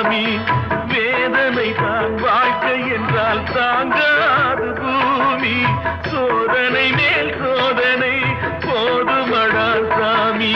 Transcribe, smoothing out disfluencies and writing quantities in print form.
சாமி வேதனை தான் வாழ்க்கை என்றால் தாங்காது பூமி சோதனை மேல் சோதனை போதுமடா சாமி